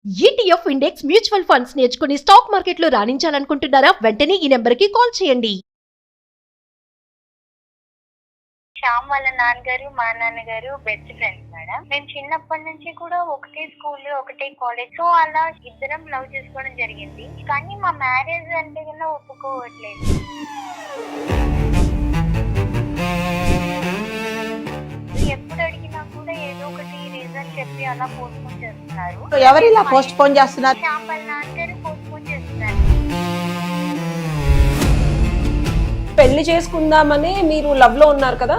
ETF index mutual funds నేర్చుకుని stock మార్కెట్లో రాణించాలనుకుంటున్నారా? వెంటనే ఈ నెంబర్కి కాల్ చేయండి. శ్యామ్ వాళ్ళ నాన్నగారు మా నాన్నగారు బెస్ట్ ఫ్రెండ్స్ మేడం. మేము చిన్నప్పటి నుంచి కూడా ఒకటే స్కూల్ ఒకటే కాలేజ్, సో అలా ఇద్దరం లవ్ చేసుకోవడం జరిగింది. కానీ మా మ్యారేజ్ అంటే కన్నా ఒప్పుకోవట్లేదు. ఎప్పుడు అడిగినా కూడా ఏదో ఒకటి రీజన్ చెప్పి అలా పోస్ట్ పోన్ చేస్తున్నారు. ఎవరు ఇలా పోస్ట్ పోన్ చేస్తున్నారు? శ్యామ్ వాళ్ళ నాన్నగారు పోస్ట్ పోన్ చేస్తున్నారు. పెళ్లి చేసుకుందామని మీరు లవ్ లో ఉన్నారు కదా?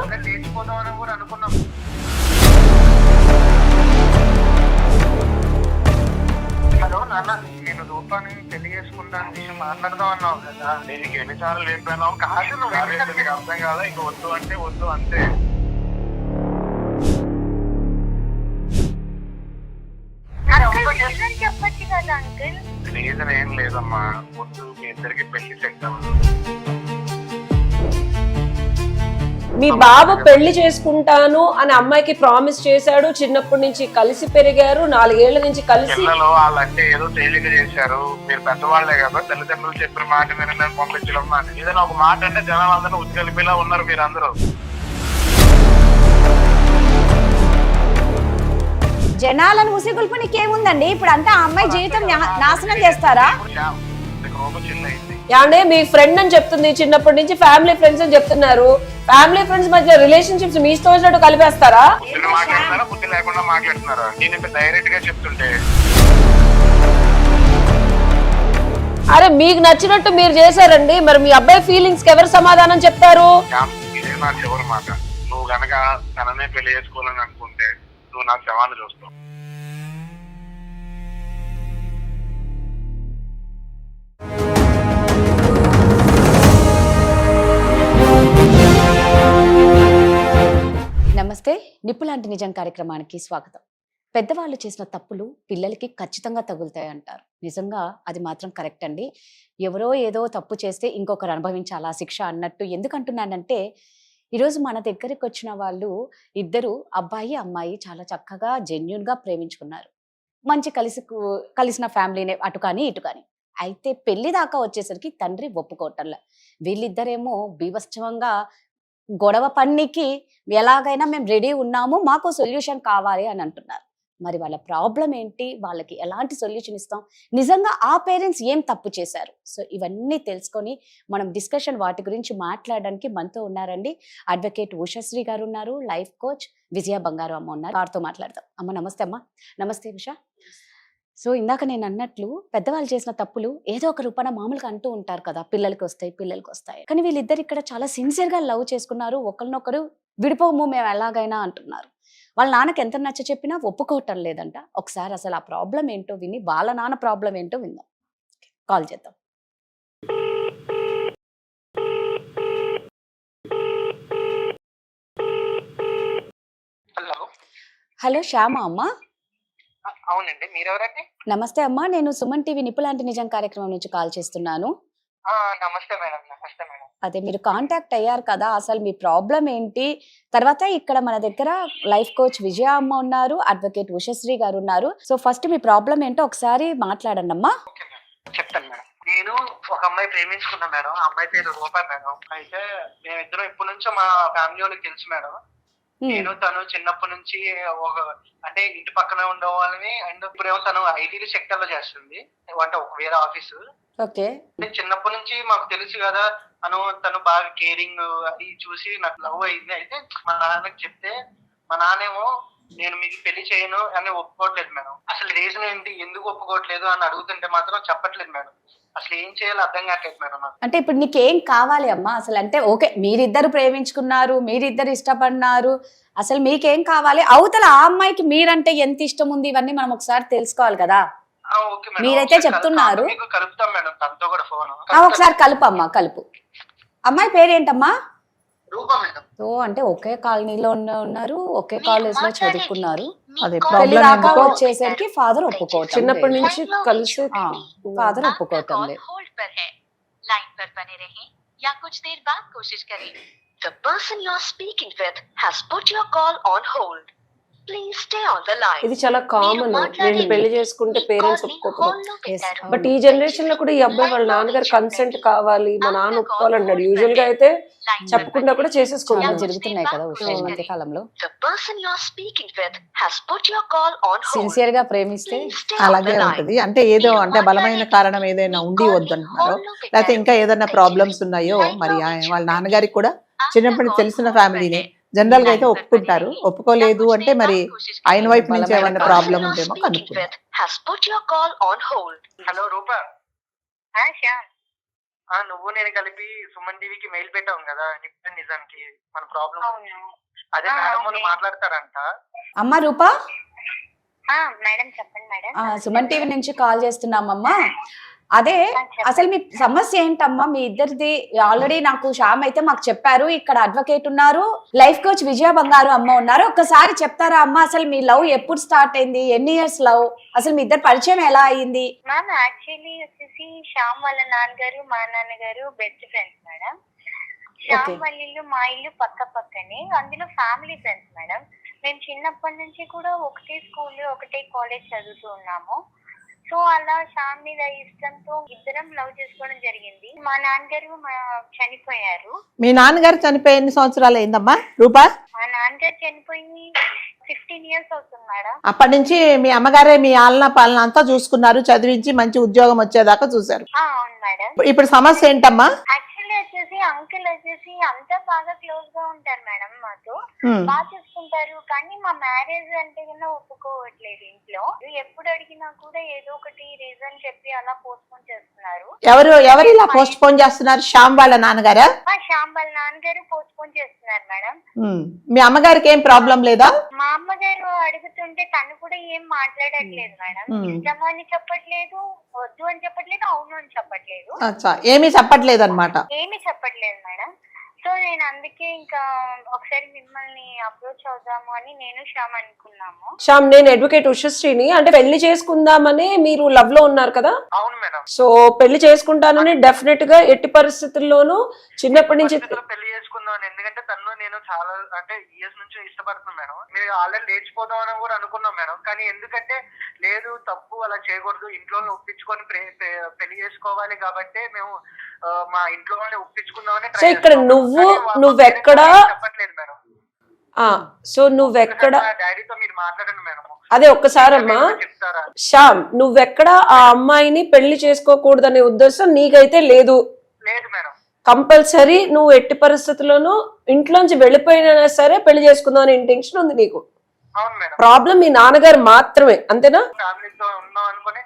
హలో నాన్న, నేను రూపాన్ని పెళ్లి చేసుకుంటాను విషయం మాట్లాడదాం అన్నావు కదా. నేను ఎన్నిసార్లు చెప్పాను కాదు, నువ్వు అర్థం కాదా? ఇంక వద్దు అంటే వద్దు అంతే. రీజన్ చెప్పచ్చు కదా అంకుల్. రీజన్ ఏం లేదమ్మా, ముందు మీ ఇద్దరికి పెళ్లి సెట్ అవ్వదు. మీ బాబు పెళ్లి చేసుకుంటాను అని అమ్మాయికి ప్రామిస్ చేశాడు. చిన్నప్పటి నుంచి కలిసి పెరిగారు, 4 ఏళ్ల నుంచి కలిసి. పిల్లలు వాళ్ళంటే ఏదో తేలిక చేశారు. మీరు పెద్దవాళ్లే కదా, తల్లిదండ్రులు చెప్పిన మాట వినని పంపించడం మాట. ఏదైనా ఒక మాట అంటే జనాలు అందరూ ఉద్గలిపిలా ఉన్నారు మీరు అందరూ. జనాలను ఉసిగొల్పు నీకేముందండి? ఇప్పుడు అంతా ఆ అమ్మాయి జీవితం నాశనం చేస్తారా? అంటే మీ ఫ్రెండ్ అని చెప్తుంది, చిన్నప్పటి నుంచి ఫ్యామిలీ ఫ్రెండ్స్ అని చెప్తున్నారు. ఫ్యామిలీ ఫ్రెండ్స్ మధ్య రిలేషన్షిప్స్ మీ ఇష్టం కలిపేస్తారా? మాట్లాడుతున్నారా, బుద్ధి లేకుండా మాట్లాడుతున్నారా? నేను డైరెక్ట్ గా చెప్తుంటే అరే మీకు నచ్చినట్టు మీరు చేశారండి, మరి మీ అబ్బాయి ఫీలింగ్స్ కి ఎవరు సమాధానం చెప్తారు? ఇదే నా చివరి మాట. నువ్వు గనక తననే పెళ్లి చేసుకోవాలని అనుకుంటే నువ్వు నా శవాన్ని చూస్తావు. నమస్తే, నిప్పులాంటి నిజం కార్యక్రమానికి స్వాగతం. పెద్దవాళ్ళు చేసిన తప్పులు పిల్లలకి ఖచ్చితంగా తగులుతాయి అంటారు. నిజంగా అది మాత్రం కరెక్ట్ అండి. ఎవరో ఏదో తప్పు చేస్తే ఇంకొకరు అనుభవించాలా శిక్ష అన్నట్టు. ఎందుకంటున్నానంటే ఈరోజు మన దగ్గరికి వచ్చిన వాళ్ళు ఇద్దరు, అబ్బాయి అమ్మాయి, చాలా చక్కగా జెన్యూన్ గా ప్రేమించుకున్నారు. మంచి కలిసిన ఫ్యామిలీనే, అటు కానీ ఇటు కానీ. అయితే పెళ్లి దాకా వచ్చేసరికి తండ్రి ఒప్పుకోవటంలే. వీళ్ళిద్దరేమో బీభత్సంగా గొడవ పన్నికి ఎలాగైనా మేము రెడీ ఉన్నాము, మాకు సొల్యూషన్ కావాలి అని అంటున్నారు. మరి వాళ్ళ ప్రాబ్లం ఏంటి, వాళ్ళకి ఎలాంటి సొల్యూషన్ ఇస్తాం, నిజంగా ఆ పేరెంట్స్ ఏం తప్పు చేశారు? సో ఇవన్నీ తెలుసుకొని మనం డిస్కషన్ వాటి గురించి మాట్లాడడానికి మనతో ఉన్నారండి అడ్వకేట్ ఉషశ్రీ గారు ఉన్నారు, లైఫ్ కోచ్ విజయ బంగారు అమ్మ ఉన్నారు. వారితో మాట్లాడదాం. అమ్మ నమస్తే. అమ్మ నమస్తే. ఉష, సో ఇందాక నేను అన్నట్లు పెద్దవాళ్ళు చేసిన తప్పులు ఏదో ఒక రూపాన మామూలుగా అంటూ ఉంటారు కదా, పిల్లలకి వస్తాయి. కానీ వీళ్ళిద్దరు ఇక్కడ చాలా సిన్సియర్ గా లవ్ చేసుకున్నారు. ఒకరినొకరు విడిపోము మేము ఎలాగైనా అంటున్నారు. వాళ్ళ నాన్నకి ఎంత నచ్చ చెప్పినా ఒప్పుకోవటం లేదంట. ఒకసారి అసలు ఆ ప్రాబ్లం ఏంటో విని, వాళ్ళ నాన్న ప్రాబ్లం ఏంటో విందాం. కాల్ చేద్దాం. హలో శ్యామ అమ్మ. అవునండి, మీరెవరండి? నమస్తే అమ్మా, నేను సుమన్ టీవీ నిప్పులాంటి నిజం కార్యక్రమం నుంచి కాల్ చేస్తున్నాను. నమస్తే మేడం. నమస్తే మేడం. అదే మీరు కాంటాక్ట్ అయ్యారు కదా, అసలు మీ ప్రాబ్లం ఏంటి? తర్వాత ఇక్కడ మన దగ్గర లైఫ్ కోచ్ విజయ అమ్మ ఉన్నారు, అడ్వకేట్ ఉషశ్రీ గారు ఉన్నారు. సో ఫస్ట్ మీ ప్రాబ్లం ఏంటో ఒకసారి మాట్లాడండి అమ్మా. చెప్తాను మేడం. నేను ఒక అమ్మాయి ప్రేమించుకున్నా మేడం. ఆ అమ్మాయి పేరు రూపా మేడం. అయితే మేమిద్దరం ఇప్పటి నుంచో మా ఫ్యామిలీ వాళ్ళకి తెలుసు మేడం. నేను తను చిన్నప్పటి నుంచి ఒక అంటే ఇంటి పక్కనే ఉండేవాళ్ళని. అండ్ ఇప్పుడేమో తను ఐటీ సెక్టర్ లో చేస్తుంది, అంటే ఒక వేరే ఆఫీసు. ఓకే. చిన్నప్పటి నుంచి మాకు తెలుసు కదా, తను బాగా కేరింగ్ అది చూసి నాకు లవ్ అయింది. అయితే మా నాన్నకి చెప్తే మా నాన్నేమో నేను మీకు పెళ్లి చేయను అని ఒప్పుకోవట్లేదు మేడం. అసలు రీజన్ ఏంటి, ఎందుకు ఒప్పుకోవట్లేదు అని అడుగుతుంటే మాత్రం చెప్పట్లేదు మేడం. అసలు ఏం చేయాలో అర్థం కావట్లేదు మేడం నాకు. అంటే ఇప్పుడు నీకేం కావాలి అమ్మా అసలు? అంటే ఓకే, మీరిద్దరు ప్రేమించుకున్నారు, మీరిద్దరు ఇష్టపడినారు, అసలు మీకేం కావాలి? అవతల ఆ అమ్మాయికి మీరంటే ఎంత ఇష్టం ఉంది, ఇవన్నీ మనం ఒకసారి తెలుసుకోవాలి కదా. మీరైతే చెప్తున్నారు. కలుపుతాం మేడం, తనతో కూడా ఫోన్. ఒకసారి కలుపమ్మా, కలుపు. అమ్మాయి పేరేంటమ్మా? రూపా మేడం. సో అంటే ఒకే కాలనీలో ఉన్నారు, ఒకే కాలేజ్ లో చదువుకున్నారు. అదే పెళ్లి దాకా వచ్చేసరికి ఫాదర్ ఒప్పుకోవటం, చిన్నప్పటి నుంచి కలిసి ఫాదర్ ఒప్పుకోవటం లేదు. The person you are speaking with has put your call on hold. Please stay on the line. ఇది చాలా కామన్. వీళ్ళు పెళ్లి చేసుకుంటే పేరెంట్స్ ఒప్పుకోకపోవడం. బట్ ఈ జనరేషన్ లో కూడా ఈ అబ్బాయి వాళ్ళ నాన్నగారు కన్సెంట్ కావాలి, మా నాన్న ఒప్పుకోవాలన్నాడు. యూజువల్ గా అయితే చెప్పకుండా కూడా చాలా చేసేసుకుంటారు. జరుగుతున్నాయి కదా ఈ మధ్య కాలంలో. The person you are speaking with has put your call on hold. Sincere గా ప్రేమిస్తే Please stay on అలాగే the line. ఉంటది. అంటే ఏదో అంటే బలమైన కారణం ఏదైనా ఉండి వద్దంటున్నారో లేకపోతే ఇంకా ఏదైనా ప్రాబ్లమ్స్ ఉన్నాయో మరి వాళ్ళ నాన్నగారికి కూడా చిన్నప్పటి నుంచి తెలిసిన ఫ్యామిలీనే జనరల్ గా అయితే ఒప్పుకుంటారు. ఒప్పుకోలేదు అంటే మరి ఆయన వైపు నుంచి ఏమైనా ప్రాబ్లం ఉందేమో కనుక్కుంటారు. Has put your call on hold. Hello Rupa, Shyam. నువ్వు నేను కలిపి సుమన్ టీవీకి మెయిల్ పెట్టాం కదా నిజానికి మన ప్రాబ్లం. అవును. అదే మేడం వాళ్ళు మాట్లాడతారంట. అమ్మా రూపా, మేడం చెప్పండి మేడం. సుమన్ టీవీ నుంచి కాల్ చేస్తున్నామమ్మా. అదే అసలు మీ సమస్య ఏంటమ్మా? మీ ఇద్దరిది ఆల్రెడీ నాకు శ్యామ్ అయితే మాకు చెప్పారు, ఇక్కడ అడ్వకేట్ ఉన్నారు, లైఫ్ కోచ్ విజయ బంగారు అమ్మ ఉన్నారు. ఒక్కసారి చెప్తారా అమ్మ, అసలు మీ లవ్ ఎప్పుడు స్టార్ట్ అయింది, ఎన్ని ఇయర్స్ లవ్, అసలు మీ ఇద్దరు పరిచయం ఎలా అయింది? మ్యామ్ యాక్చువల్లీ వచ్చేసి శ్యామ్ వాళ్ళ నాన్నగారు మా నాన్నగారు బెస్ట్ ఫ్రెండ్స్ మేడం. శ్యామ్ వాళ్ళ ఇల్లు మా ఇల్లు పక్క పక్కనే, అందులో ఫ్యామిలీ ఫ్రెండ్స్ మేడం. మేము చిన్నప్పటి నుంచి కూడా ఒకటే స్కూల్ ఒకటే కాలేజ్ చదువుతూ ఉన్నాము. సో అలా శ్యామ్ మీద ఇష్టంతో ఇద్దరం లవ్ చేసుకోవడం జరిగింది. మా నాన్నగారు చనిపోయారు. మీ నాన్నగారు చనిపోయి ఎన్ని సంవత్సరాలు అయిందమ్మా రూపా? మా నాన్నగారు చనిపోయి 15 years అవుతుంది మేడం. అప్పటి నుంచి మీ అమ్మగారే మీ ఆలన పాలన అంతా చూసుకున్నారు, చదివించి మంచి ఉద్యోగం వచ్చేదాకా చూసారు. అవును మేడం. ఇప్పుడు సమస్య ఏంటమ్మా? యాక్చువల్లీ వచ్చేసి అంకుల్ వచ్చేసి అంతా బాగా క్లోజ్ గా ఉంటారు మేడం, మాతో బాగా చూసుకుంటారు. కానీ మా మ్యారేజ్ అంటే కన్నా ఒప్పుకోవట్లేదు ఇంట్లో. ఎప్పుడు అడిగినా కూడా ఏదో ఒకటి రీజన్ చెప్పి అలా పోస్ట్ పోన్ చేస్తున్నారు. ఎవరు ఇలా పోస్ట్ పోన్ చేస్తున్నారు? శ్యామ్ వాళ్ళ నాన్నగారా? శ్యామ్ వాళ్ళ నాన్నగారు పోస్ట్ పోన్ చేస్తున్నారు మేడం. మీ అమ్మగారికి ఏం ప్రాబ్లం లేదా? మా అమ్మగారు అడుగుతుంటే తను కూడా ఏం మాట్లాడట్లేదు మేడం. ఇష్టమా అని చెప్పట్లేదు, వద్దు అని చెప్పట్లేదు, అవును అని చెప్పట్లేదు. ఏమీ చెప్పట్లేదు అనమాట. ఏమీ చెప్పట్లేదు మేడం. సో నేను అందుకే ఇంకా ఒకసారి మిమ్మల్ని అప్రోచ్ అవుదాము అని నేను శ్యామ్ అనుకున్నాము. శ్యామ్, నేను అడ్వకేట్ ఉషశ్రీని. అంటే పెళ్లి చేసుకుందామని మీరు లవ్ లో ఉన్నారు కదా? అవును మేడం. సో పెళ్లి చేసుకుంటానని డెఫినెట్ గా ఎట్టి పరిస్థితుల్లోనూ చిన్నప్పటి నుంచి పెళ్లి చేసుకుందాం. ఎందుకంటే తను నేను చాలా అంటే ఇయర్స్ నుంచి ఇష్టపడుతున్నాను మేడం. మీరు ఆల్రెడీ లేచిపోదాం అని కూడా అనుకున్నాం మేడం. కానీ ఎందుకంటే లేదు, తప్పు అలా చేయకూడదు, ఇంట్లో ఒప్పించుకొని పెళ్లి చేసుకోవాలి కాబట్టి మేము మా ఇంట్లో ఒప్పించుకుందామని. సో ఇక్కడ నువ్వెక్కడా చెప్పట్లేదు మేడం. సో నువ్వెక్కడ డాడీతో మీరు మాట్లాడండి మేడం. అదే ఒక్కసారమ్మా. శ్యామ్, నువ్వెక్కడ ఆ అమ్మాయిని పెళ్లి చేసుకోకూడదనే ఉద్దేశం నీకైతే లేదు? లేదు మేడం. కంపల్సరీ నువ్వు ఎట్టి పరిస్థితుల్లోనూ ఇంట్లోంచి వెళ్ళిపోయినా సరే పెళ్లి చేసుకుందాం అనే ఇంటెన్షన్ ఉంది నీకు. అవును మేడం. ప్రాబ్లం మీ నాన్నగారు మాత్రమే, అంతేనా? ఫ్యామిలీతో ఉన్నాం అనుకుని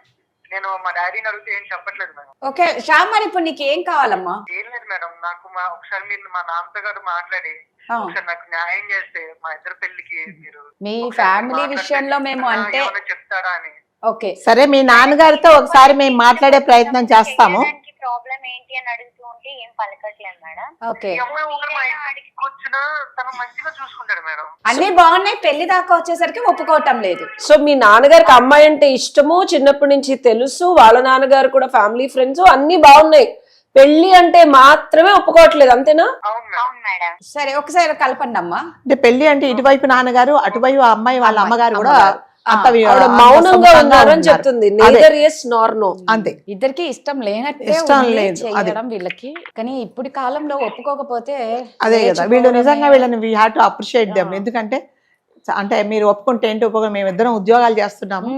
నేను మా డాడీని అడిగితే ఏం చెప్పట్లేదు మేడం. ఓకే శ్యామ్, మరి ఇప్పుడు నీకు ఏం కావాలమ్మా? ఏం లేదు మేడం, నాకు ఒకసారి మీరు మా నాన్నతో గారు మాట్లాడి ఒకసారి నాకు న్యాయం చేస్తే మా ఇద్దరు పెళ్లికి మీరు మీ ఫ్యామిలీ విషయంలో మేము అంటే చెప్తారా అని. ఓకే సరే, మీ నాన్నగారితో ఒకసారి మేము మాట్లాడే ప్రయత్నం చేస్తాము. ప్రాబ్లం ఏంటి అని అడుగుతూ ఉంటే ఏం పలకట్లేదు మేడం. ఓకే, ఈ అమ్మాయి ఒకరు మా ఇంటికి వచ్చినా తను మంచిగా చూసుకుంటాడు మేడం. అన్ని బాగున్నాయి, పెళ్లి దాకా వచ్చేసరికి ఒప్పుకోవటం లేదు. సో మీ నాన్నగారికి అమ్మాయి అంటే ఇష్టము, చిన్నప్పటి నుంచి తెలుసు, వాళ్ళ నాన్నగారు కూడా ఫ్యామిలీ ఫ్రెండ్స్ అన్ని బాగున్నాయి, పెళ్లి అంటే మాత్రమే ఒప్పుకోవట్లేదు, అంతేనా? అవును మేడం. సరే ఒకసారి కలపండి అమ్మా. అంటే పెళ్లి అంటే ఇటువైపు నాన్నగారు, అటువైపు అమ్మాయి వాళ్ళ అమ్మగారు కూడా మౌనంగా ఉన్నారని చెప్తుంది. neither yes nor no. అంతే, ఇద్దరికి ఇష్టం లేనట్టే ఇష్టం ఉంది లేదు చేయడం వీళ్ళకి. కానీ ఇప్పుడు కాలంలో ఒప్పుకోకపోతే అదే కదా, వీళ్ళు నిజంగా వీళ్ళని we have to appreciate them. ఎందుకంటే అంటే మీరు ఒప్పుకుంటే ఏంటి ఒప్పుకో, మేము ఇద్దరం ఉద్యోగాలు చేస్తున్నాము,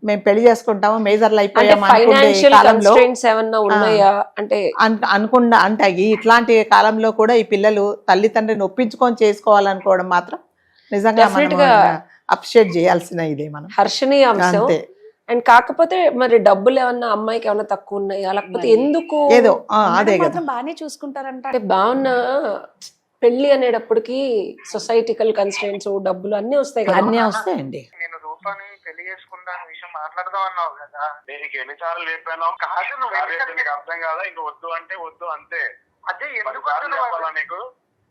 మేము పెళ్లి చేసుకుంటాము, మేజర్లు అయిపోయాము అనుకుండా అంటే ఇట్లాంటి కాలంలో కూడా ఈ పిల్లలు తల్లిదండ్రిని ఒప్పించుకొని చేసుకోవాలనుకోవడం మాత్రం నిజంగా అప్రిషియేట్ చేయాల్సిన ఇదే మనం హర్షణీయ అంశం. అండ్ కాకపోతే మరి డబ్బులు ఏమన్నా అమ్మాయికి ఏమన్నా తక్కువ ఉన్నాయా, లేకపోతే ఎందుకు ఏదో అదే కదా, బాగానే చూసుకుంటారంట. అంటే బాగున్నా పెళ్లి అనేటప్పటికి సొసైటికల్ కన్స్ట్రెంట్స్, డబ్బులు అన్ని వస్తాయి కదా. అన్ని వస్తాయండి. నేను రూపాని పెళ్లి చేసుకున్న విషయం మాట్లాడదాం అన్నావు కదా, నేను ఎన్నిసార్లు చెప్పాను. కాదు నువ్వు అర్థం కాదా, ఇంక వద్దు అంటే వద్దు అంతే. అదే ఎందుకు చెప్పాలా నీకు?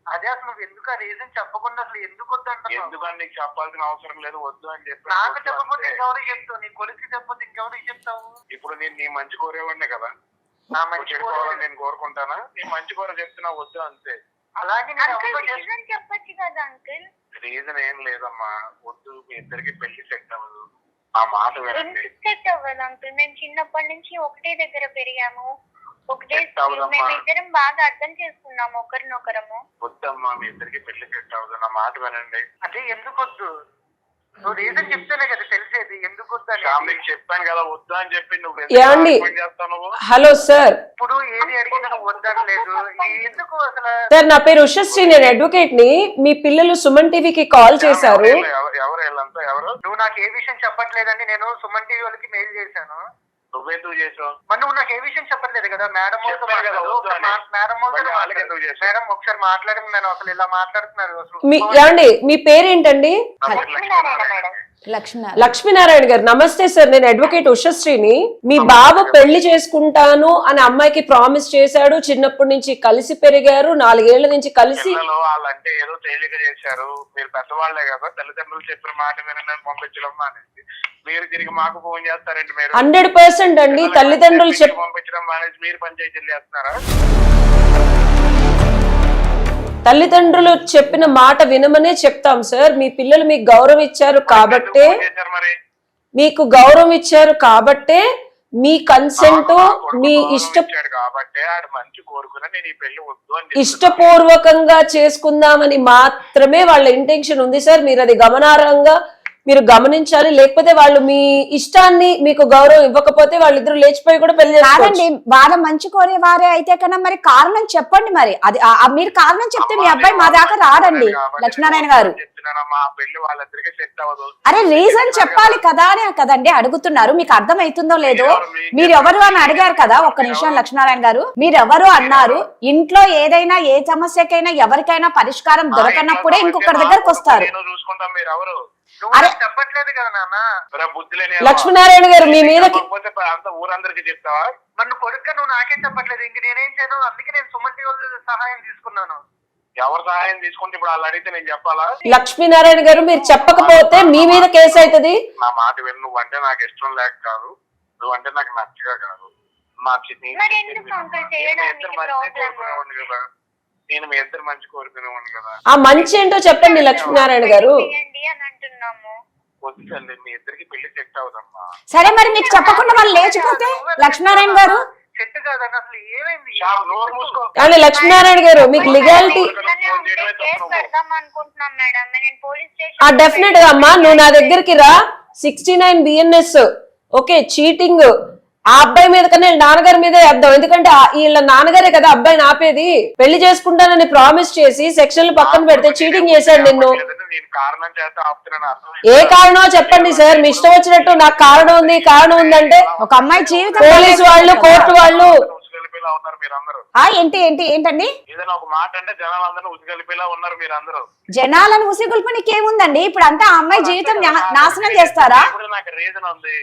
అదే అసలు నువ్వు ఎందుకు ఆ రీజన్ చెప్పకుండా అసలు ఎందుకు వద్దు అంటే? ఎందుకని నీకు చెప్పాల్సిన అవసరం లేదు, వద్దు అని చెప్పి. నాకు చెప్పకపోతే ఇంకెవరికి చెప్తావు? నీ కొడుకు చెప్పకపోతే ఇంకెవరికి చెప్తావు? ఇప్పుడు నేను నీ మంచి కోరేవాడినే కదా, నా మంచి కోరాలని నేను కోరుకుంటానా? నీ మంచి కోర చెప్తున్నా వద్దు అంతే. అలాగే చెప్పచ్చు కదా అంకుల్. రీజన్ ఏం లేదమ్మా, వద్దు మీ ఇద్దరికి పెళ్లి సెట్ అవ్వదు, ఆ మాట వినండి. ఎందుకు సెట్ అవ్వదు అంకుల్? మేము చిన్నప్పటి నుంచి ఒకటే దగ్గర పెరిగాము, ఒకటే సెట్ అవ్వదమ్మా. మేమిద్దరం బాగా అర్థం చేసుకున్నాము ఒకరినొకరము. వద్దమ్మా మీ ఇద్దరికి పెళ్లి సెట్ అవ్వదు, నా మాట వినండి. అదే ఎందుకు వద్దు? నువ్వు రీజన్ చెప్తేనే కదా తెలిసేది ఎందుకు వద్దు అని. శ్యామ్, నీకు చెప్పాను కదా వద్దు అని చెప్పి, నువ్వు ఏమండి? ఎందుకు చేస్తావు నువ్వు? Hello sir. ఇప్పుడు ఏది అడిగినా నువ్వు వద్దనలేదు, ఎందుకు అసలు? సార్ నా పేరు ఉషశ్రీ, నేను అడ్వకేట్ ని. మీ పిల్లలు సుమన్ టీవీకి కాల్ చేశారు. ఎవరు వీళ్ళంతా ఎవరు? నువ్వు నాకు ఏ విషయం చెప్పట్లేదని నేను సుమన్ టీవీ వాళ్ళకి మెయిల్ చేశాను. నువ్వెందుకు చేసావు? మరి నువ్వు నాకు ఏ విషయం చెప్పట్లేదు కదా? మేడం చెప్పాను కదా వద్దు అని. మరి వాళ్ళకి ఎందుకు చేసావు? మేడం ఒకసారి మాట్లాడి నేను అసలు ఇలా మాట్లాడుతున్నారు అసలు. ఏమండి మీ పేరేంటండి? లక్ష్మీనారాయణ మేడం. లక్ష్మీనారాయణ గారు నమస్తే సార్, నేను అడ్వకేట్ ఉషశ్రీని. మీ బాబు పెళ్లి చేసుకుంటాను అని అమ్మాయికి ప్రామిస్ చేశాడు, చిన్నప్పటి నుంచి కలిసి పెరిగారు, 4 ఏళ్ల నుంచి కలిసి. పిల్లలు వాళ్ళంటే ఏదో తేలిక చేశారు, మీరు పెద్దవాళ్లే కదా, తల్లిదండ్రులు చెప్పిన మాట వినని పంపించడం మానేసి మీరు తిరిగి మాకు ఫోన్ చేస్తారండి. మీరు 100% అండి, తల్లిదండ్రులు పంపించడం మానేసి మీరు పంచాయతీలు చేస్తున్నారా? తల్లిదండ్రులు చెప్పిన మాట వినమనే చెప్తాం సార్. మీ పిల్లలు మీకు గౌరవం ఇచ్చారు కాబట్టే, మీకు గౌరవం ఇచ్చారు కాబట్టే మీ కన్సెంట్, మీ కాబట్టి ఆడు మంచి కోరుకున్నా నేను ఈ పెళ్లి వద్దు అని ఇష్టపూర్వకంగా చేసుకుందామని మాత్రమే వాళ్ళ ఇంటెన్షన్ ఉంది సార్. మీరు అది గమనార్హంగా మీరు గమనించాలి. లేకపోతే వాళ్ళు మీ ఇష్టాన్ని మీకు గౌరవం ఇవ్వకపోతే వాళ్ళిద్దరు లేచిపోయి కూడా పెళ్లి కాదండి. వాళ్ళ మంచి కోరే వారే అయితే కన్నా మరి కారణం చెప్పండి. మరి అది మీరు కారణం చెప్తే మీ అబ్బాయి మా దాకా రాడండి. లక్ష్మీనారాయణ గారు, అరే రీజన్ చెప్పాలి కదా అని కదండి అడుగుతున్నారు. మీకు అర్థం అవుతుందో లేదో, మీరు ఎవరు అని అడిగారు కదా. ఒక్క నిమిషం లక్ష్మీనారాయణ గారు, మీరెవరు అన్నారు. ఇంట్లో ఏదైనా ఏ సమస్యకైనా ఎవరికైనా పరిష్కారం దొరకనప్పుడే ఇంకొకరి దగ్గరకు వస్తారు. అరే చెప్పట్లేదు కదా నాన్న. లక్ష్మీనారాయణ గారు మీ మీద ఊరందరికి చెప్తావా? నన్ను కొడుక నువ్వు నాకే చెప్పట్లేదు, ఇంక నేనేం చేయను. అందుకే నేను సుమన్ టీవీ వాళ్ళ సహాయం తీసుకున్నాను. ఎవరు సహాయం తీసుకుంటే ఇప్పుడు వాళ్ళు అడిగితే నేను చెప్పాలా? లక్ష్మీనారాయణ గారు మీరు చెప్పకపోతే మీ మీద కేసు అవుతుంది. నా మాట విను, నువ్వంటే నాకు ఇష్టం లేక కాదు, నువ్వంటే నాకు నచ్చగా కాదు. నేను మీ ఇద్దరు మంచి కోరుకునేవాడిని కదా. ఆ మంచి ఏంటో చెప్పండి లక్ష్మీనారాయణ గారు. వద్దండి, మీ ఇద్దరికి పెళ్లి సెట్ అవుదమ్మా. సరే మరి మీకు చెప్పకుండా వాళ్ళు లేచిపోతే లక్ష్మీనారాయణ గారు చెట్టు కాదని అసలు ఏమైంది? కానీ లక్ష్మీనారాయణ గారు మీకు లీగాలిటీ డెఫినెట్ గా అమ్మా, నువ్వు నా దగ్గరికి రా. 69 BNS ఓకే, చీటింగ్ ఆ అబ్బాయి మీద కన్నా నాన్నగారి మీదే వేద్దాం. ఎందుకంటే వీళ్ళ నాన్నగారే కదా అబ్బాయిని ఆపేది. పెళ్లి చేసుకుంటానని ప్రామిస్ చేసి సెక్షన్లు పక్కన పెడితే చీటింగ్ చేశాడు నిన్ను. ఏ కారణమో చెప్పండి సార్, మీ ఇష్టం వచ్చినట్టు. నాకు కారణం ఉంది, కారణం ఉందంటే ఒక అమ్మాయి జీవితం, పోలీసు వాళ్ళు, కోర్టు వాళ్ళు ఏంటి ఏంటి ఏంటండి ఏదైనా ఒక మాట అంటే జనాలందరూ ఉసిగలిపేలా ఉన్నారు మీరందరూ. జనాలను ఉసిగొల్పనికి ఏముందండి? ఇప్పుడు అంతా ఆ అమ్మాయి జీవితం నాశనం చేస్తారా? నాకు రీజన్ ఉంది,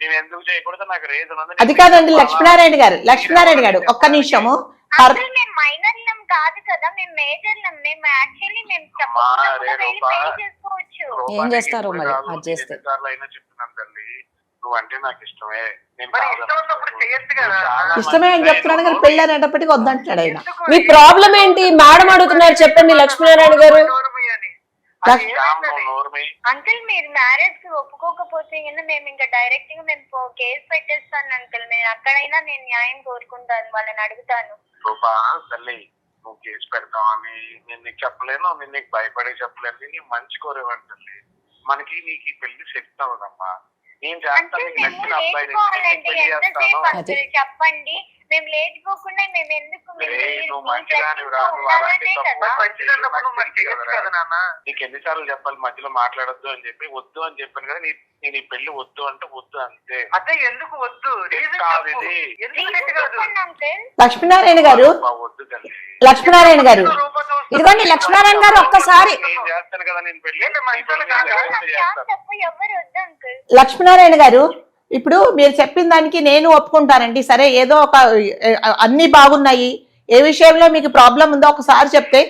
నేను ఎందుకు చేయకూడదు నాకు రీజన్ ఉంది. అది కాదండి లక్ష్మీనారాయణ గారు, లక్ష్మీనారాయణ గారు ఒక్క నిమిషము. మేము మైనర్లం కాదు కదా, మేము మేజర్లం. మేము యాక్చువల్లీ మేము చేసుకోవచ్చు. ఏం చేస్తారో మరి అది చేస్తే. అయినా చెప్తున్నాను తల్లి, నువ్వు అంటే నాకు ఇష్టమే. ఇష్టమే అని చెప్తున్నాడు కానీ పెళ్లి అనేటప్పటికీ వద్దంటున్నాడు ఆయన. మీ ప్రాబ్లం ఏంటి మేడం అడుగుతున్నారు చెప్పండి లక్ష్మీనారాయణ గారు. అంకుల్ మీరు మ్యారేజ్ కి ఒప్పుకోకపోతే మేము ఇంకా డైరెక్ట్ గా మేము కేసు పెట్టేస్తాను అంకుల్. నేను అక్కడైనా నేను న్యాయం కోరుకుంటాను, వాళ్ళని అడుగుతాను. తల్లి నువ్వు కేసు పెడతావని నేను నీకు చెప్పలేను, నేను నీకు భయపడే చెప్పలేను. నీకు మంచి కోరేవాడి తల్లి, మనకి నీకు ఈ పెళ్లి సెట్ అవ్వదమ్మా. నేను చెప్పండి, మేము లేచిపోకుండా మేము ఎందుకు నీకు ఎన్నిసార్లు చెప్పాలి మధ్యలో మాట్లాడొద్దు అని చెప్పి? వద్దు అని చెప్పాను కదా, నేను ఈ పెళ్లి వద్దు అంటే వద్దు అంతే. అదే ఎందుకు వద్దు? లక్ష్మీనారాయణ గారు, వద్దు తల్లి. లక్ష్మీనారాయణ గారు ఇదిగోండి లక్ష్మీనారాయణ గారు ఒక్కసారి. చేస్తాను కదా నేను పెళ్లి. లక్ష్మీనారాయణ గారు ఇప్పుడు మీరు చెప్పిన దానికి నేను ఒప్పుకుంటానండి. సరే ఏదో ఒక అన్ని బాగున్నాయి, ఏ విషయంలో మీకు ప్రాబ్లం ఉందో ఒకసారి చెప్తే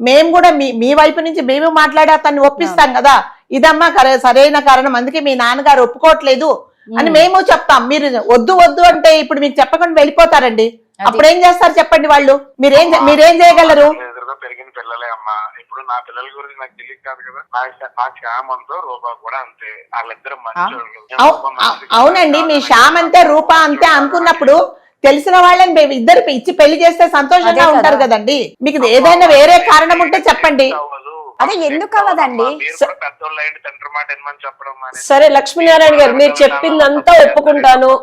మేము కూడా మీ వైపు నుంచి మేము మాట్లాడి అతన్ని ఒప్పిస్తాం కదా. ఇదమ్మా సరైన కారణం, అందుకే మీ నాన్నగారు ఒప్పుకోవట్లేదు అని మేము చెప్తాం. మీరు వద్దు వద్దు అంటే ఇప్పుడు మీకు చెప్పకుండా వెళ్ళిపోతారండి. అప్పుడు ఏం చేస్తారు చెప్పండి? వాళ్ళు మీరేం చేయగలరు? పెరిగిన పిల్లలే అమ్మా, ఇప్పుడు ఇప్పుడు నా పిల్లల గురించి నాకు తెలియదు కాదు కదా. నా శ్యామ్ అంతో రూపా కూడా అంతే, వాళ్ళిద్దరు మంచోళ్ళు. అవునండి, మీ శ్యామ్ అంతే రూపా అంతే అనుకున్నప్పుడు తెలిసిన వాళ్ళని ఇద్దరు ఇచ్చి పెళ్లి చేస్తే సంతోషంగా ఉంటారు కదండి. మీకు ఏదైనా వేరే కారణం ఉంటే చెప్పండి. అదే ఎందుకు అవ్వదండి? పెద్దోళ్ళు అయింది తండ్రి మాట ఏమని చెప్పడం. సరే లక్ష్మీనారాయణ గారు, మీరు చెప్పిందంతా ఒప్పుకుంటాను.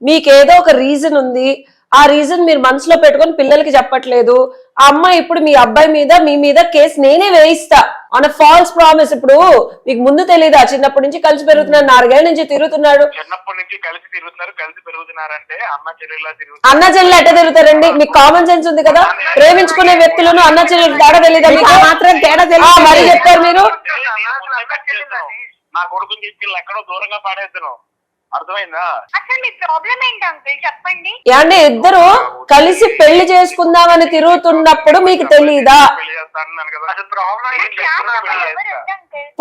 మీకు ఏదో ఒక రీజన్ ఉంది, ఆ రీజన్ మీరు మనసులో పెట్టుకొని పిల్లలకి చెప్పట్లేదు. ఆ అమ్మాయి ఇప్పుడు మీ అబ్బాయి మీద మీ మీద కేసు నేనే వేయిస్తా ఆన్ ఫాల్స్ ప్రామిస్. ఇప్పుడు మీకు ముందు తెలీదా? చిన్నప్పటి నుంచి కలిసి పెరుగుతున్నాడు, 4 ఏళ్ల నుంచి తిరుగుతున్నాడు. చిన్నప్పటి నుంచి కలిసి తిరుగుతున్నారు, కలిసి పెరుగుతున్నారంటే అన్న చెల్లెలా అన్న చెల్లెలు ఎట్ట తిరుగుతారండి? మీకు కామన్ సెన్స్ ఉంది కదా. ప్రేమించుకునే వ్యక్తులను అన్న చెల్లెలు తేడా తెలీదా మీకు? మాత్రం తేడా మరి చెప్పారు మీరు. నా కొడుకుని తీసుకెళ్ళి ఎక్కడో దూరంగా పాడేద్దాను, అర్థమైందా? అసలు మీ ప్రాబ్లం ఏంటి అంకుల్ చెప్పండి. అంటే ఇద్దరు కలిసి పెళ్లి చేసుకుందామని తిరుగుతున్నప్పుడు మీకు తెలీదా? పెళ్లి చేస్తాను కదా. అసలు ప్రాబ్లం ఏంటి?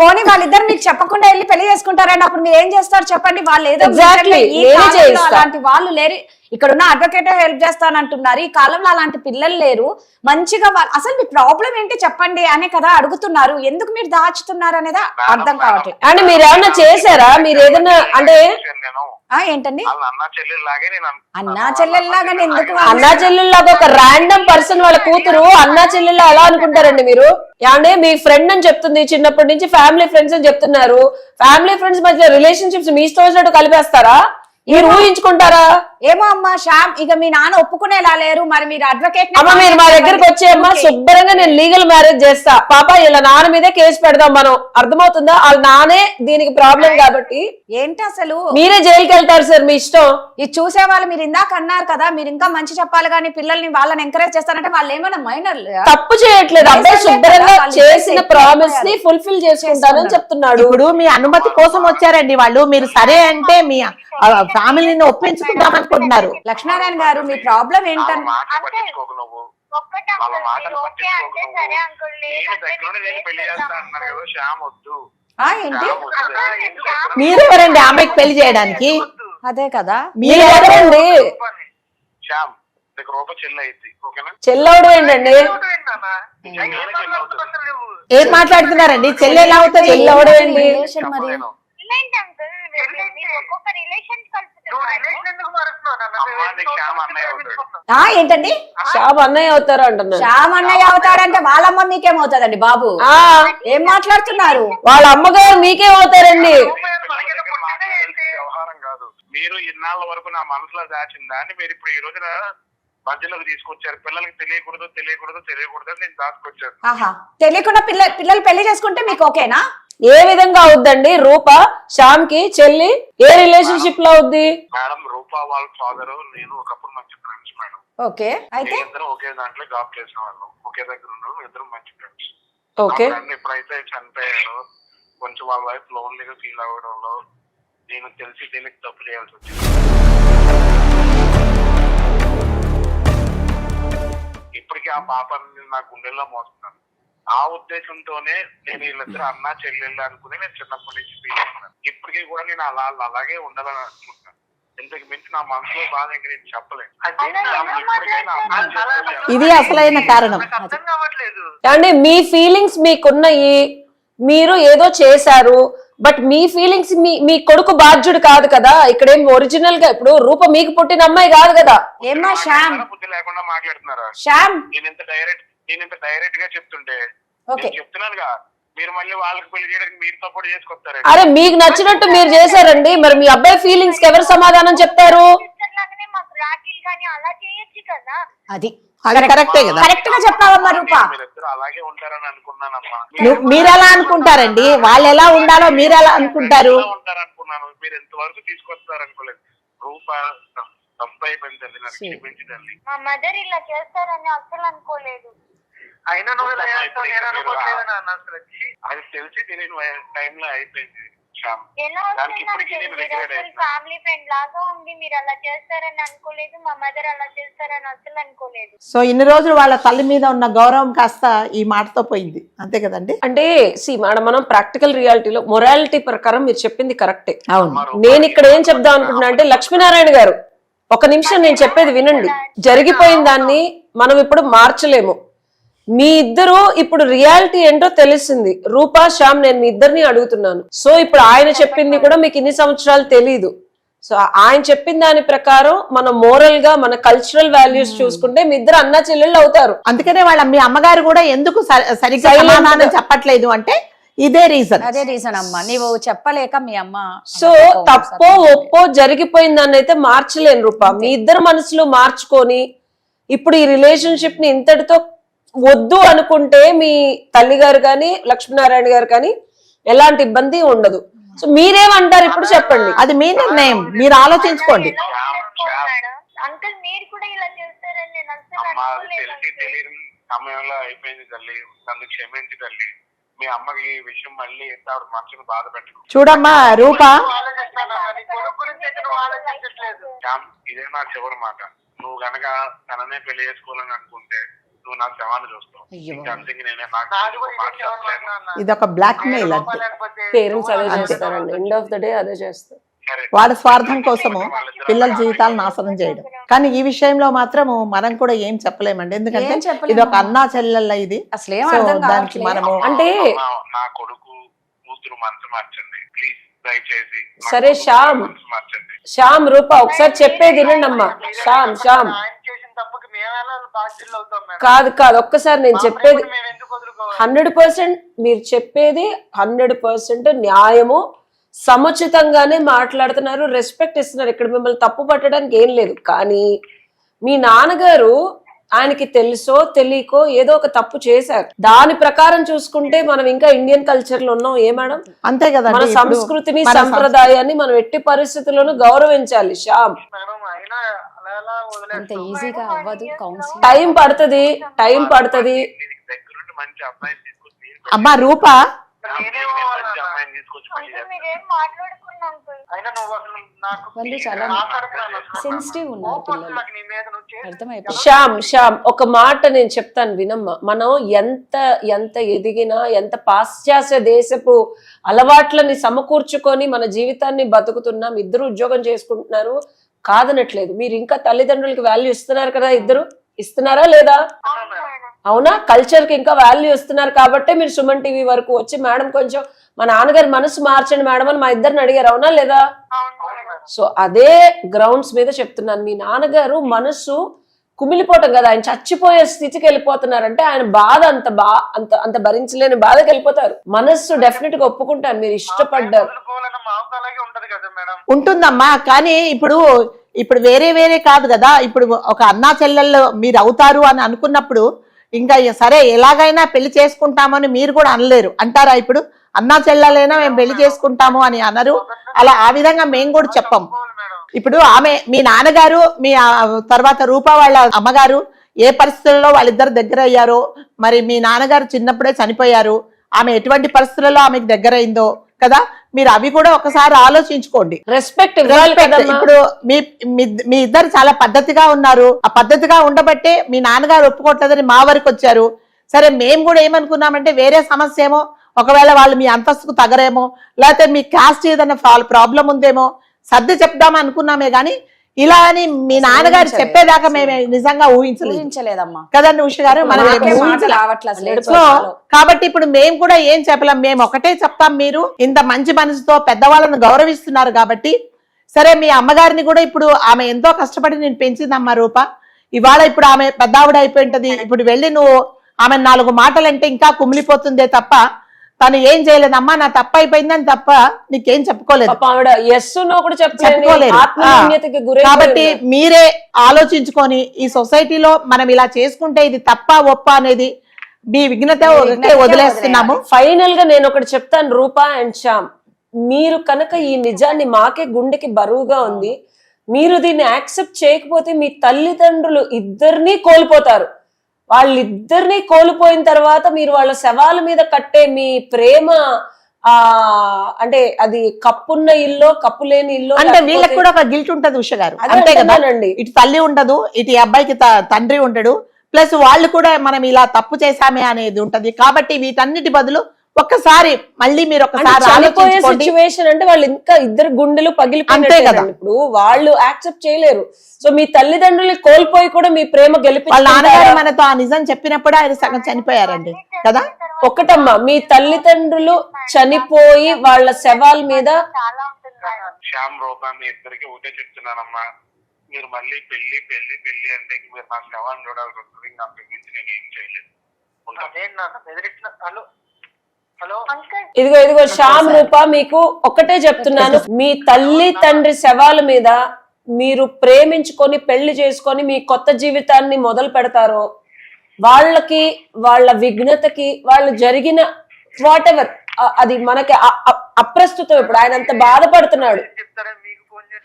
పోనీ వాళ్ళిద్దరు మీకు చెప్పకుండా వెళ్ళి పెళ్లి చేసుకుంటారండి, అప్పుడు మీరు ఏం చేస్తారు చెప్పండి? వాళ్ళు ఏదో Exactly. ఈ నేనే కాలంలో చేయిస్తా. అలాంటి వాళ్ళు లేరు. ఇక్కడ ఉన్న అడ్వకేట్ హెల్ప్ చేస్తానంటున్నారు. ఈ కాలంలో అలాంటి పిల్లలు లేరు. మంచిగా అసలు మీ ప్రాబ్లం ఏంటి చెప్పండి అనే కదా అడుగుతున్నారు. ఎందుకు మీరు దాచుతున్నారు అనేది అర్థం కావట్లేదు. అంటే మీరు ఏమన్నా చేశారా? మీరు ఏదైనా అంటే ఏంటండి? అన్న చెల్లెల్లాగే నేను అన్నా చెల్లెల్లాగా ఎందుకు? అన్నా చెల్లెల్లాగా ఒక ర్యాండమ్ పర్సన్ వాళ్ళ కూతురు అన్నా చెల్లెల్లా ఎలా అనుకుంటారండి మీరు? అంటే మీ ఫ్రెండ్ అని చెప్తుంది, చిన్నప్పటి నుంచి ఫ్యామిలీ ఫ్రెండ్స్ అని చెప్తున్నారు. ఫ్యామిలీ ఫ్రెండ్స్ మధ్య రిలేషన్షిప్స్ మీ ఇష్టం వచ్చినట్టు కలిపేస్తారా? మీరు ఊహించుకుంటారా? ఏమో అమ్మా శ్యామ్, ఇక మీ నాన్న ఒప్పుకునేలా లేరు. మరి మీరు అడ్వకేట్ అమ్మ మీరు మా దగ్గరకు వచ్చేయమ్మా, శుభ్రంగా నేను లీగల్ మ్యారేజ్ చేస్తా. పాప ఇలా నాన్న మీదే కేసు పెడదాం మనం, అర్థమవుతుందా? వాళ్ళ నానే దీనికి ప్రాబ్లం కాబట్టి. ఏంటి అసలు? మీరే జైలుకి వెళ్తారు సార్, మీ ఇష్టం. ఇది చూసే వాళ్ళు మీరు ఇందాక అన్నారు కదా, మీరు ఇంకా మంచి చెప్పాలి కానీ పిల్లల్ని వాళ్ళని ఎంకరేజ్ చేస్తారంటే వాళ్ళు ఏమైనా మైనర్ తప్పు చేయట్లేదు. అబ్బాయి శుభ్రంగా చేసిన ప్రామిస్ ని ఫుల్ఫిల్ చేసుకుంటానని చెప్తున్నాడు. ఇప్పుడు మీ అనుమతి కోసం వచ్చారండి వాళ్ళు. మీరు సరే అంటే మీ ఫ్యామిలీని ఒప్పించుకుందాం అనుకుంటున్నారు. లక్ష్మీనారాయణ గారు, మీ ప్రాబ్లం ఏంటని మాట పట్టించుకోకు నువ్వు. ఒక్కటే వాళ్ళ అంకుల్ మాటలు మీరు ఓకే అంటే పట్టించుకోకు సరే నువ్వు. అంకుల్ నేను దగ్గరుండి నేను పెళ్లి చేస్తా అన్నాను కదా, శ్యామ్ వద్దు. ఏంటి? శ్యామ్ వద్దు. మీరెవరండి ఆమెకి పెళ్లి చేయడానికి? అదే కదా. మీరు ఎవరండి? శ్యామ్ నీకు రూప చెల్లి అయింది, ఓకేనా? చెల్లవడం ఏంటండి? ఏం మాట్లాడుతున్నారండి? చెల్లి ఎలా అవుతుంది? చెల్లవడం ఏంటి? రిలేషన్ మరి ఏంటి అంకుల్ మీరు ఒక్కొక్క రిలేషన్ శ్యామ్ అన్నయ్య అవుతాడు. ఏంటండి? షాబ్ అన్నయ్య అవుతారు అంటున్నారు. శ్యామ్ అన్నయ్య అవుతాడంటే వాళ్ళమ్మ మీకేమవుతుందండి బాబు? ఏం మాట్లాడుతున్నారు? వాళ్ళ అమ్మగారు మీకేమవుతారండి? వ్యవహారం కాదు. మీరు ఇన్నాళ్ళ వరకు నా మనసులో దాచిందా అని మీరు ఇప్పుడు ఈ రోజున మధ్యలోకి తీసుకొచ్చారు. పిల్లలకి తెలియకూడదు అని నేను దాచుకొచ్చాను. ఆహా, తెలియకుండా పిల్లలు పెళ్లి చేసుకుంటే మీకు ఓకేనా? ఏ విధంగా అవుద్దండి? రూప శ్యామ్ కి చెల్లి ఏ రిలేషన్షిప్ లో అవుద్ది? మేడం రూపా వాళ్ళ ఫాదర్ నేను ఒకప్పుడు మంచి ఫ్రెండ్స్ మేడం. ఓకే, అయితే ఇద్దరం ఒకే దాంట్లో జాబ్ చేసిన వాళ్ళం, ఒకే దగ్గర ఉన్నాం, ఇద్దరం మంచి ఫ్రెండ్స్. ఓకే. ఎప్పుడైతే చనిపోయారో కొంచెం వాళ్ళ వైఫ్ లోన్లీగా ఫీల్ అవ్వడంలో నేను తెలియక తప్పు చేయాల్సి వచ్చింది. ఇప్పటికీ ఆ పాపని నా గుండెల్లో మోస్తున్నాను. ఆ ఉద్దేశంతోనే నేను వీళ్ళిద్దరు అన్నా చెల్లెళ్ళు అనుకుని నేను చిన్నప్పటి నుంచి ఫీల్ అవుతున్నాను. ఇప్పటికీ కూడా నేను అలాగే ఉండాలని అనుకుంటున్నాను. ఇంతకు మించి నా మనసులో బాధ ఇంకా నేను చెప్పలేను. ఇది అసలైన కారణం. అర్థం కావట్లేదు. అంటే మీ ఫీలింగ్స్ మీకున్నాయి, మీరు ఏదో చేశారు, బట్ మీ ఫీలింగ్స్ మీ కొడుకు బాధ్యుడు కాదు కదా. ఇక్కడ ఏం ఒరిజినల్ గా ఇప్పుడు రూప మీకు పుట్టిన అమ్మాయి కాదు కదా. ఏమ్మా శ్యామ్? బుద్ధి లేకుండా మాట్లాడుతున్నారా? శ్యామ్ నేను ఇంత డైరెక్ట్ గా చెప్తుంటే ఓకే, చెప్తున్నానుగా, మీరు మళ్ళీ వాళ్ళకి పెళ్లి చేయడానికి మీరు సపోర్ట్ చేసుకొస్తారా? అరే మీకు నచ్చినట్టు మీరు చేశారండి, మరి మీ అబ్బాయి ఫీలింగ్స్ కి ఎవరు సమాధానం చెప్తారు? లాగానే మాకు రాఖీలు కానీ అలా చేయొచ్చు కదా. అది కరెక్టే కదా. కరెక్ట్ గా చెప్పావమ్మా రూప. మీరిద్దరు అలాగే ఉంటారని అనుకున్నానమ్మా. మీరు ఎలా అనుకుంటారండి? వాళ్ళు ఎలా ఉండాలో మీరు ఎలా అనుకుంటారు? ఉంటారనుకున్నాను, మీరు ఎంతవరకు తీసుకొస్తారనుకోలేదు. రూప తప్పు అయిపోయింది తల్లి, నాకు క్షమించండి. మా మదర్ ఇలా చేస్తారని అసలు అనుకోలేదు. అయినా నువ్వు ఇలా చేస్తావు, నేను అనుకోవట్లేదు నాన్న అసలు. అది తెలిసి తెలియని టైంలో అయిపోయింది శ్యామ్. ఎలా దానికి ఇప్పటికీ నేను రిగ్రెట్ అవుతున్నాను. ఫ్యామిలీ ఫ్రెండ్ లాగా ఉంది, మీరు అలా చేస్తారని అనుకోలేదు. మా మదర్ అలా చేస్తారని అసలు అనుకోలేదు. సో ఇన్ని రోజులు వాళ్ళ తల్లి మీద ఉన్న గౌరవం కాస్త ఈ మాటతో పోయింది, అంతే కదండి? అంటే మేడం, మనం ప్రాక్టికల్ రియాలిటీలో మొరాలిటీ ప్రకారం మీరు చెప్పింది కరెక్టే. అవును. నేను ఇక్కడ ఏం చెప్దాం అనుకుంటున్నా అంటే, లక్ష్మీనారాయణ గారు ఒక నిమిషం నేను చెప్పేది వినండి. జరిగిపోయిన దాన్ని మనం ఇప్పుడు మార్చలేము. మీ ఇద్దరు ఇప్పుడు రియాలిటీ ఏంటో తెలిసింది. రూపా, శ్యామ్, నేను మీ ఇద్దరిని అడుగుతున్నాను. సో ఇప్పుడు ఆయన చెప్పింది కూడా మీకు ఇన్ని సంవత్సరాలు తెలీదు. సో ఆయన చెప్పిన దాని ప్రకారం మన మోరల్ గా మన కల్చరల్ వాల్యూస్ చూసుకుంటే మీ ఇద్దరు అన్నా చెల్లెళ్ళు అవుతారు. అందుకనే మీ అమ్మగారు కూడా ఎందుకు సరిగ్గా Silent గా సమాధానం చెప్పట్లేదు అంటే ఇదే రీజన్. అదే రీజన్ అమ్మా, నీవు చెప్పలేక మీ అమ్మ. సో తప్పో ఒప్పో జరిగిపోయిందని అయితే మార్చలేను రూపా. మీ ఇద్దరు మనసులు మార్చుకొని ఇప్పుడు ఈ రిలేషన్షిప్ ని ఇంతటితో వద్దు అనుకుంటే మీ తల్లిగారు కానీ లక్ష్మీనారాయణ గారు కానీ ఎలాంటి ఇబ్బంది ఉండదు. సో మీరేమంటారు ఇప్పుడు చెప్పండి. అది మీ నిర్ణయం, మీరు ఆలోచించుకోండి. అంకుల్ మీరు కూడా ఇలా చేస్తారని నేను అసలు అమ్మ అది తెలిసి అనుకోలేదు. తెలియని సమయంలో అయిపోయింది తల్లి, నన్ను క్షమించి తల్లి. మీ అమ్మకి ఈ విషయం మళ్ళీ ఎంత ఆవిడ మనసును బాధ పెట్టు. చూడమ్మా రూప, శ్యామ్, ఇదే నా చివరి మాట. నువ్వు గనక తననే పెళ్లి చేసుకోవాలని అనుకుంటే నువ్వు నా శవాన్ని చూస్తావు. ఇంకా అంతకి నేనే నాకు మాట చెప్పలేను. ఇది ఒక బ్లాక్ మెయిల్ అంతే. పేరెంట్స్ అదే చేస్తారండి, ఎండ్ ఆఫ్ ద డే అదే చేస్తారు. సరే, వాళ్ళ స్వార్థం కోసము పిల్లల జీవితాలు నాశనం చేయడం. కానీ ఈ విషయంలో మాత్రము మనం కూడా ఏం చెప్పలేమండి, ఎందుకంటే ఏం చెప్పలేము. ఇది ఒక అన్నా చెల్లెళ్ళ ఇది. అసలు ఏం సో అర్థం దానికి కావట్లేదు. మనము అంటే నా కొడుకు కూతురు మనసు మార్చండి ప్లీజ్, దయచేసి నా సరే, కొడుకు శ్యామ్. మనసు మార్చండి. శ్యామ్, రూపా ఒకసారి చెప్పేది వినండి అమ్మా. శ్యామ్, శ్యామ్, చేసిన తప్పుకి మేమేలా బాధ్యులు అవుతాం మేడం? కాదు కాదు, ఒక్కసారి నేను చెప్పేది మేము ఎందుకు వదులుకోవాలి? 100% మీరు చెప్పేది 100% న్యాయము, సముచితంగానే మాట్లాడుతున్నారు, రెస్పెక్ట్ ఇస్తున్నారు. ఇక్కడ మిమ్మల్ని తప్పు పట్టడానికి ఏం లేదు. కానీ మీ నాన్నగారు ఆయనకి తెలుసో తెలియకో ఏదో ఒక తప్పు చేశారు. దాని ప్రకారం చూసుకుంటే మనం ఇంకా ఇండియన్ కల్చర్ లో ఉన్నాం. ఏ మేడం, అంతే కదా మన సంస్కృతిని సంప్రదాయాన్ని మనం ఎట్టి పరిస్థితుల్లోనూ గౌరవించాలి. శ్యామ్, మేడం అయినా అలా ఎలా అంత వదిలేస్తాం? ఈజీగా అవ్వదు కౌన్సిలింగ్. టైం పడుతుంది, టైం పడుతుంది. దీనికి దగ్గరుండి మంచి అబ్బాయిని తీసుకొచ్చి మీరు అమ్మా రూప, మంచి అమ్మాయిని తీసుకొచ్చి పెళ్లి అంకుల్ చేస్తాను. మీరేం మాట్లాడుకున్నా అంకుల్. అయినా నువ్వు అసలు నాకు వాళ్ళు చాలా మాట్లాడుతున్నాను అసలు. సెన్సిటివ్ ఉన్నారు కోపం పిల్లలు, నాకు నీ మీద నువ్వు చేసిన అర్థమైపోయింది. శ్యామ్, ఒక మాట నేను చెప్తాను వినమ్మా. మనం ఎంత ఎదిగినా, ఎంత పాశ్చాత్య దేశపు అలవాట్లని సమకూర్చుకొని మన జీవితాన్ని బతుకుతున్నాం. ఇద్దరు ఉద్యోగం చేసుకుంటున్నారు, కాదనట్లేదు. మీరు ఇంకా తల్లిదండ్రులకి వాల్యూ ఇస్తున్నారు కదా, ఇద్దరు ఇస్తున్నారా లేదా? అవును మేడం. అవునా? కల్చర్ కి ఇంకా వాల్యూ ఇస్తున్నారు కాబట్టి మీరు సుమన్ టీవీ వరకు వచ్చి మేడం కొంచెం మా నాన్నగారి మనసు మార్చండి మేడం అని మా ఇద్దరిని అడిగారు, అవునా లేదా? అవును మేడం. సో అదే గ్రౌండ్స్ మీద చెప్తున్నాను. మీ నాన్నగారు మనసు కుమిలిపోవటం కదా, ఆయన చచ్చిపోయే స్థితికి వెళ్ళిపోతున్నారంటే ఆయన బాధ అంత భరించలేని బాధకి వెళ్ళిపోతారు. మనస్సు డెఫినెట్ గా ఒప్పుకుంటాను, మీరు ఇష్టపడ్డారు. వదులుకోవాలన్న మాకు అలాగే ఉంటది కదా మేడం. ఉంటుందమ్మా. కానీ ఇప్పుడు వేరే కాదు కదా. ఇప్పుడు ఒక అన్నా చెల్లెళ్ళు మీరు అవుతారు అని అనుకున్నప్పుడు ఇంకా సరే ఎలాగైనా పెళ్లి చేసుకుంటామని మీరు కూడా అనలేరు, అంటారా? ఇప్పుడు అన్నా చెల్లెలైనా మేము పెళ్లి చేసుకుంటాము అని అనరు. అలా ఆ విధంగా మేము కూడా చెప్పం. ఇప్పుడు మీ నాన్నగారు మీ తర్వాత రూపా వాళ్ళ అమ్మగారు ఏ పరిస్థితుల్లో వాళ్ళిద్దరు దగ్గర అయ్యారో, మరి మీ నాన్నగారు చిన్నప్పుడే చనిపోయారు, ఆమె ఎటువంటి పరిస్థితుల్లో ఆమెకు దగ్గర అయిందో కదా, మీరు అవి కూడా ఒకసారి ఆలోచించుకోండి. రెస్పెక్ట్ ఇప్పుడు మీ ఇద్దరు చాలా పద్ధతిగా ఉన్నారు. ఆ పద్ధతిగా ఉండబట్టే మీ నాన్నగారు ఒప్పుకోవట్లేదని మా వరకు వచ్చారు. సరే, మేము కూడా ఏమనుకున్నామంటే వేరే సమస్య ఏమో, ఒకవేళ వాళ్ళు మీ అంతస్తుకు తగరేమో, లేకపోతే మీ కాస్ట్ ఏదైనా ప్రాబ్లం ఉందేమో సర్ది చెప్దామని అనుకున్నామే గానీ ఇలా అని మీ నాన్నగారు చెప్పేదాకా మేము నిజంగా ఊహించలేదమ్మా కదండి ఉష గారు. మనం సో కాబట్టి ఇప్పుడు మేము కూడా ఏం చెప్పలేం. మేము ఒకటే చెప్తాం, మీరు ఇంత మంచి మనసుతో పెద్దవాళ్ళని గౌరవిస్తున్నారు కాబట్టి. సరే, మీ అమ్మగారిని కూడా ఇప్పుడు ఆమె ఎంతో కష్టపడి నేను పెంచిందమ్మా రూప. ఇవాళ ఇప్పుడు ఆమె పెద్ద ఆవిడ అయిపోయి ఉంటది. ఇప్పుడు వెళ్ళి నువ్వు ఆమె 4 మాటలంటే ఇంకా కుమిలిపోతుందే తప్ప తను ఏం చేయలేదమ్మా, నా తప్ప అయిపోయిందని తప్ప నీకేం చెప్పుకోలేదు. కాబట్టి మీరే ఆలోచించుకొని ఈ సొసైటీలో మనం ఇలా చేసుకుంటే ఇది తప్ప ఒప్ప అనేది మీ విఘ్నత వదిలేస్తున్నాము. ఫైనల్ గా నేను ఒకటి చెప్తాను రూపా అండ్ శ్యామ్, మీరు కనుక ఈ నిజాన్ని మాకే గుండెకి బరువుగా ఉంది, మీరు దీన్ని యాక్సెప్ట్ చేయకపోతే మీ తల్లిదండ్రులు ఇద్దరినీ కోల్పోతారు. వాళ్ళిద్దరినీ కోల్పోయిన తర్వాత మీరు వాళ్ళ శవాల మీద కట్టే మీ ప్రేమ అంటే అది కప్పున్న ఇల్లు కప్పు లేని ఇల్లు అంటే వీళ్ళకి కూడా ఒక గిల్ట్ ఉంటది ఉష గారు, అంతే కదండి. ఇటు తల్లి ఉండదు, ఇటు అబ్బాయికి తండ్రి ఉండడు, ప్లస్ వాళ్ళు కూడా మనం ఇలా తప్పు చేశామే అనేది ఉంటది. కాబట్టి వీటన్నిటి బదులు ఒక్కసారి మళ్ళీ మీరు అంటే ఒకసారి చనిపోయే ఆలోచించుకోండి. సిచ్యువేషన్ అంటే వాళ్ళు ఇంకా ఇద్దరు గుండెలు అంతే కదా. పగిలిపోయినట్టు ఇప్పుడు వాళ్ళు యాక్సెప్ట్ చేయలేరు. సో మీ తల్లిదండ్రులు కోల్పోయి కూడా మీ ప్రేమ వాళ్ళ నాన్నగారు గెలిపించారు. మనతో ఆ నిజం చెప్పినప్పుడు ఆయన సగం చనిపోయారండి కదా. ఒకటమ్మా, మీ తల్లిదండ్రులు చనిపోయి వాళ్ళ శవాల మీద చాలా ఉంటుంది మేడం. శ్యామ్ రూపా మీ ఇద్దరికి ఒకటే చెప్తున్నానమ్మా, మీరు మళ్ళీ పెళ్లి పెళ్లి పెళ్లి అంటే మీరు నా శవాన్ని చూడాల్సి వస్తుంది. నా పెళ్లించి నేను ఏం చేయలేదు. అదే నాన్న బెదిరించిన. హలో హలో అంకుల్ ఇదిగో శ్యామ్ రూప, మీకు ఒకటే చెప్తున్నాను, మీ తల్లి తండ్రి శవాల మీద మీరు ప్రేమించుకొని పెళ్లి చేసుకొని మీ కొత్త జీవితాన్ని మొదలు పెడతారో వాళ్ళకి వాళ్ళ విఘ్నతకి వాళ్ళు జరిగిన వాట్ ఎవర్ అది మనకి అప్రస్తుతం. ఇప్పుడు ఆయన అంత బాధపడుతున్నాడు. చెప్తారా మీకు ఫోన్ చేస్తే?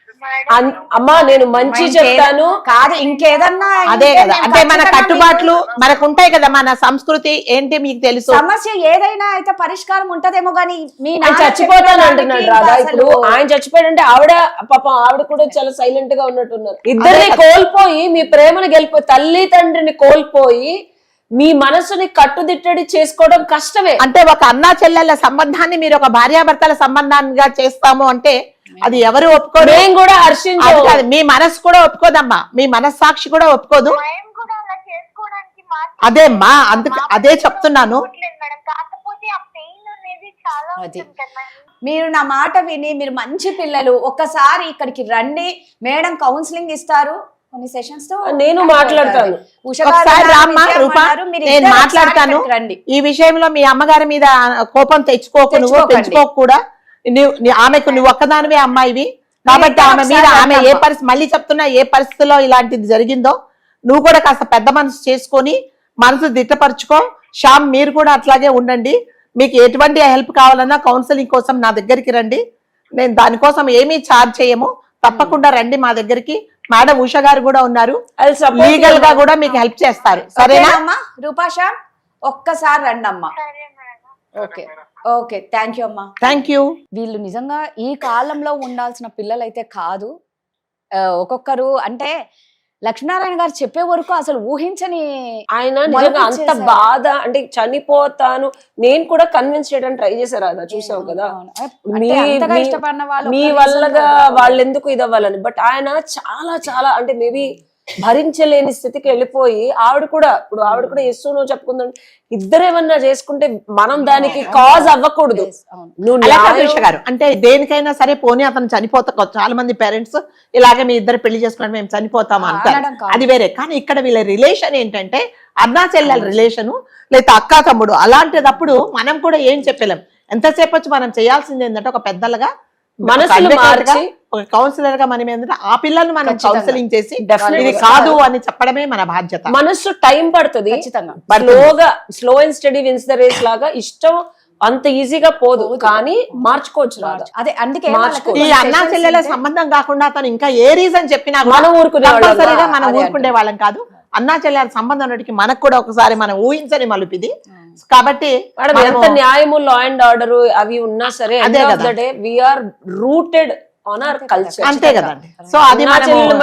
అమ్మా నేను మంచి చెప్తాను. కాదు ఇంకేదన్నా అదే ఉంటే కదా, మేము అంటే మన ఖచ్చితంగా కట్టుబాట్లు మనకు ఉంటాయి కదా, మన సంస్కృతి ఏంటి మీకు తెలుసు. సమస్య ఏదైనా అయితే పరిష్కారం ఉంటదేమో గానీ మీ ఆయన నాన్న చచ్చిపోతాను చెప్పడానికి అంటున్నాడు ఇంకా రాదా. అసలు ఇప్పుడు ఆయన చచ్చిపోయాడంటే ఆవిడ పాపం ఆవిడ కూడా చాలా సైలెంట్ గా ఉన్నట్టున్నారు. ఇద్దరిని కోల్పోయి మీ ప్రేమను గెలిపోయి తల్లి తండ్రిని కోల్పోయి మీ మనసుని కట్టుదిట్టడి చేసుకోవడం కష్టమే. అంటే ఒక అన్నా చెల్లెళ్ళ సంబంధాన్ని మీరు ఒక భార్యాభర్తల సంబంధాన్నిగా చేస్తాము అంటే అది ఎవరు ఒప్పుకోరు. మేము కూడా అది హర్షించాం. కాదు, మీ మనసు కూడా ఒప్పుకోదమ్మా, మీ మనస్సాక్షి కూడా ఒప్పుకోదు. భయం కూడా అలా చేసుకోవడానికి అదేమ్మా, అదే చెప్తున్నాను. మేడం. కాకపోతే ఆ పెయిన్ అనేది చాలా అది. ఉంటుంది కదా మేడం. మీరు నా మాట విని మీరు మంచి పిల్లలు ఒక్కసారి ఇక్కడికి రండి, మేడం కౌన్సిలింగ్ ఇస్తారు కొన్ని సెషన్స్ తో నేను మాట్లాడతాను. ఒకసారి రామ్మా రూపా, నేను మాట్లాడతాను. రండి. ఈ విషయంలో మీ అమ్మగారి మీద కోపం తెచ్చుకోకు, నువ్వు తెచ్చుకోకు కూడా. ఆమెకు నువ్వు ఒక్కదానివే అమ్మాయివి కాబట్టి ఆమె మీద ఆమె ఏ పరిస్థితి, మళ్ళీ చెప్తున్నా, ఏ పరిస్థితిలో ఇలాంటిది జరిగిందో నువ్వు కూడా కాస్త పెద్ద మనసు చేసుకొని మనసు దిట్టపరచుకో. శ్యామ్ మీరు కూడా అట్లాగే ఉండండి. మీకు ఎటువంటి హెల్ప్ కావాలన్నా కౌన్సిలింగ్ కోసం నా దగ్గరికి రండి. నేను దానికోసం ఏమీ ఛార్జ్ చేయము, తప్పకుండా రండి మా దగ్గరికి. మేడం ఉష గారు కూడా ఉన్నారు, లీగల్ గా కూడా మీకు హెల్ప్ చేస్తారు. సరేనా అమ్మా రూపాషా, ఒక్కసారి రండి అమ్మా. సరే madam. Okay okay, thank you అమ్మా. Thank you. వీళ్ళు నిజంగా ఈ కాలంలో ఉండాల్సిన పిల్లలు అయితే కాదు. ఒక్కొక్కరు అంటే లక్ష్మీనారాయణ గారు చెప్పే వరకు అసలు ఊహించని ఆయన నిజంగా అంత బాధ అంటే చనిపోతాను. నేను కూడా కన్విన్స్ చేయడానికి ట్రై చేశారు కదా, చూసావు కదా. మీ వల్లగా వాళ్ళు ఎందుకు ఇది అవ్వాలని. బట్ ఆయన చాలా చాలా అంటే మేబీ భరించలేని స్థితికి వెళ్ళిపోయి ఆవిడ కూడా ఎస్సు నువ్వు చెప్పుకుందాం, ఇద్దరు ఏమన్నా చేసుకుంటే మనం దానికి కాజ్ అవ్వకూడదు. గారు అంటే దేనికైనా సరే పోనీ అతను చనిపోతా, చాలా మంది పేరెంట్స్ ఇలాగే మీ ఇద్దరు పెళ్లి చేసుకుని మేము చనిపోతాం అంటారు, అది వేరే. కానీ ఇక్కడ వీళ్ళ రిలేషన్ ఏంటంటే అన్నా చెల్లెల రిలేషను, లేదా అక్కా తమ్ముడు. అలాంటిదప్పుడు మనం కూడా ఏం చెప్పలేం. ఎంతసేపు వచ్చి మనం చేయాల్సింది ఏంటంటే ఒక పెద్దలుగా మనసులు మార్చి ఒక కౌన్సిలర్ గా మనం ఏంటంటే ఆ పిల్లల్ని మనం కౌన్సిలింగ్ చేసి ఇది కాదు అని చెప్పడమే మన బాధ్యత. మనసు టైం పడుతుంది, slow and study wins the race లాగా. ఇష్టం అంత ఈజీగా పోదు, కానీ మార్చుకోవచ్చు రాదు. అదే అందుకే ఈ అన్నా చెల్లెల సంబంధం కాకుండా అతను ఇంకా ఏ రీజన్ చెప్పినా మనం ఊరుకునేవాళ్ళం. మనం ఊరుకునే వాళ్ళం కాదు. అన్నా చెల్లెల సంబంధం ఉన్నటికి మనకు కూడా ఒకసారి మనం ఊహించని మలుపిది. కాబట్టి ఎంత న్యాయము, లా అండ్ ఆర్డర్ అవి ఉన్నా సరే we are rooted on our culture. అంతే కదండి. సో అది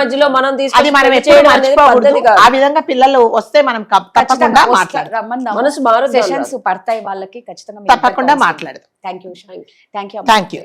మధ్యలో మనం అది మనం ఎప్పుడు మర్చిపోకూడదు. ఆ విధంగా పిల్లలు వస్తే మనం తప్పకుండా మాట్లాడదాం. మనసు మారు సెషన్స్ పడతాయి వాళ్ళకి, ఖచ్చితంగా తప్పకుండా మాట్లాడదాం. Thank you. Thank you.